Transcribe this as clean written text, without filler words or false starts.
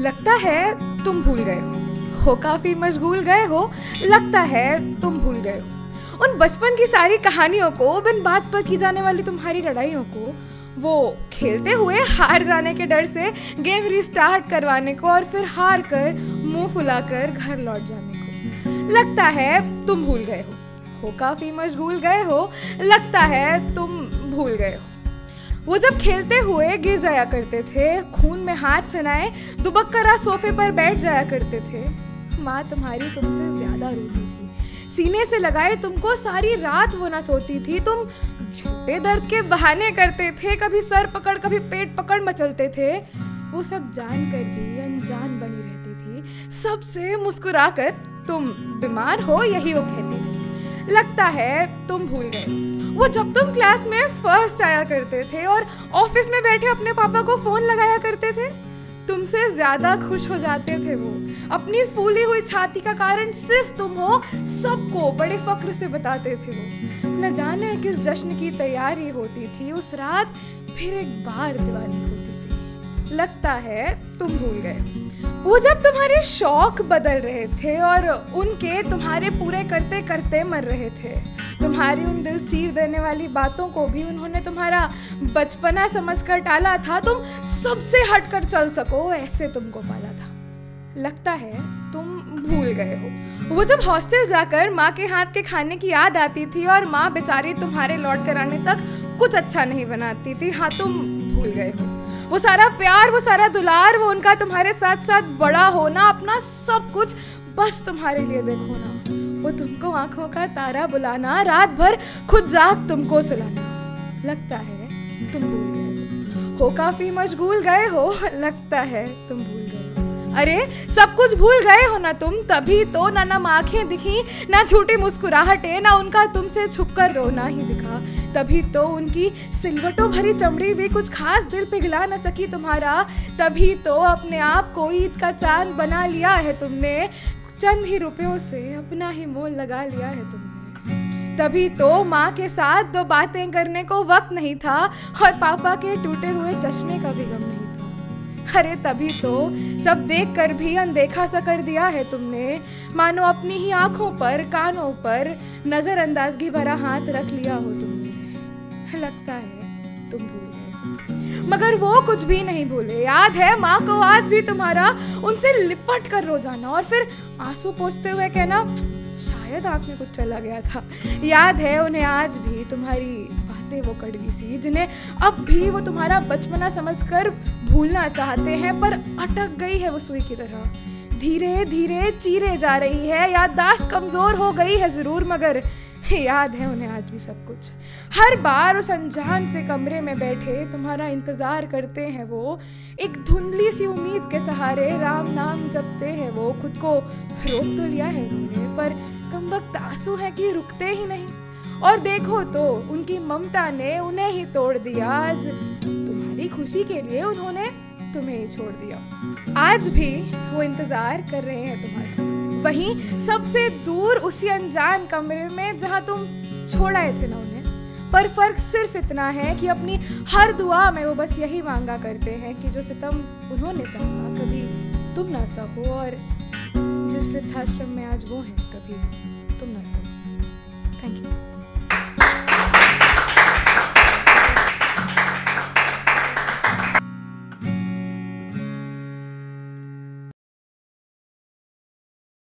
लगता है तुम भूल गए हो काफी मशगूल गए हो, लगता है तुम भूल गए हो उन बचपन की सारी कहानियों को, बिन बात पर की जाने वाली तुम्हारी लड़ाइयों को, वो खेलते हुए हार जाने के डर से गेम रिस्टार्ट करवाने को और फिर हार कर मुंह फुलाकर घर लौट जाने को। लगता है तुम भूल गए हो काफी मशगूल गए हो, लगता है तुम भूल गए हो वो जब खेलते हुए गिर जाया करते थे, खून में हाथ सनाए दुबक कर सोफे पर बैठ जाया करते थे। माँ तुम्हारी तुमसे ज्यादा रोती थी, सीने से लगाए तुमको सारी रात वो ना सोती थी। तुम झूठे दर्द के बहाने करते थे, कभी सर पकड़ कभी पेट पकड़ मचलते थे। वो सब जानकर भी अनजान बनी रहती थी, सबसे मुस्कुराकर तुम बीमार हो यही वो कहती थी। लगता है तुम भूल गए वो जब तुम क्लास में फर्स्ट आया करते थे और ऑफिस में बैठे अपने पापा को फोन लगाया करते थे। तुमसे ज्यादा खुश हो जाते थे वो, अपनी फूली हुई छाती का कारण सिर्फ तुम हो, सबको बड़े फक्र से बताते थे वो। न जाने किस जश्न की तैयारी होती थी उस रात, फिर एक बार दिवाली होती थी। लगता है तुम भूल गए वो जब तुम्हारे शौक बदल रहे थे और उनके तुम्हारे पूरे करते करते मर रहे थे। तुम्हारी उन दिल चीर देने वाली बातों को भी उन्होंने तुम्हारा बचपना समझकर टाला था। तुम सबसे हटकर चल सको ऐसे तुमको पाला था। लगता है तुम भूल गए हो वो जब हॉस्टल जाकर माँ के हाथ के खाने की याद आती थी और माँ बेचारी तुम्हारे लौट कर आने तक कुछ अच्छा नहीं बनाती थी। हाँ, तुम भूल गए हो वो सारा प्यार, वो सारा दुलार, वो उनका तुम्हारे साथ साथ बड़ा होना, अपना सब कुछ बस तुम्हारे लिए देखो ना। वो तुमको आंखों का तारा बुलाना, रात भर खुद जाग तुमको सुलाना। लगता है तुम भूल गए हो काफी मशगूल गए हो, लगता है तुम भूल गए। अरे सब कुछ भूल गए हो ना तुम, तभी तो ना आंखें दिखी, ना झूठी मुस्कुराहटें, ना उनका तुमसे छुपकर रोना ही दिखा। तभी तो उनकी सिलवटों भरी चमड़ी भी कुछ खास दिल पिघला न सकी तुम्हारा। तभी तो अपने आप को ईद का चांद बना लिया है तुमने, चंद ही रुपयों से अपना ही मोल लगा लिया है तुमने। तभी तो माँ के साथ दो बातें करने को वक्त नहीं था और पापा के टूटे हुए चश्मे का भी गम नहीं था। अरे तभी तो सब देख कर भी अनदेखा सा कर दिया है तुमने, मानो अपनी ही आंखों पर कानों पर नजरअंदाजगी भरा हाथ रख लिया हो तुमने। लगता है तुम भूल गए मगर वो कुछ भी नहीं भूले। याद है माँ को आज भी तुम्हारा उनसे लिपट कर रो जाना और फिर आंसू पोंछते हुए कहना शायद आँख में कुछ चला गया था। याद है उन्हें आज भी तुम्हारी बातें वो कड़वी सी, जिन्हें अब भी वो तुम्हारा बचपना समझकर भूलना चाहते हैं, पर अटक गई है वो सुई की तरह। धीरे धीरे चीरे जा रही है, याददाश्त कमजोर हो गई है जरूर, मगर याद है उन्हें आज भी सब कुछ। हर बार उस अनजान से कमरे में बैठे तुम्हारा इंतजार करते हैं वो, एक धुंधली सी उम्मीद के सहारे राम नाम जपते हैं वो। खुद को रोक तो लिया है उन्होंने, पर कमबख्त आंसू है कि रुकते ही नहीं। और देखो तो उनकी ममता ने उन्हें ही तोड़ दिया। आज तुम्हारी खुशी के लिए उन्होंने तुम्हें ही छोड़ दिया। आज भी वो इंतजार कर रहे हैं तुम्हारा, वहीं सबसे दूर उसी अनजान कमरे में जहां तुम छोड़ आए थे ना उन्हें। पर फर्क सिर्फ इतना है कि अपनी हर दुआ में वो बस यही मांगा करते हैं कि जो सितम उन्होंने सहा कभी तुम ना सहो, और जिस वृद्धाश्रम में आज वो हैं कभी तुम ना रहो। Thank you.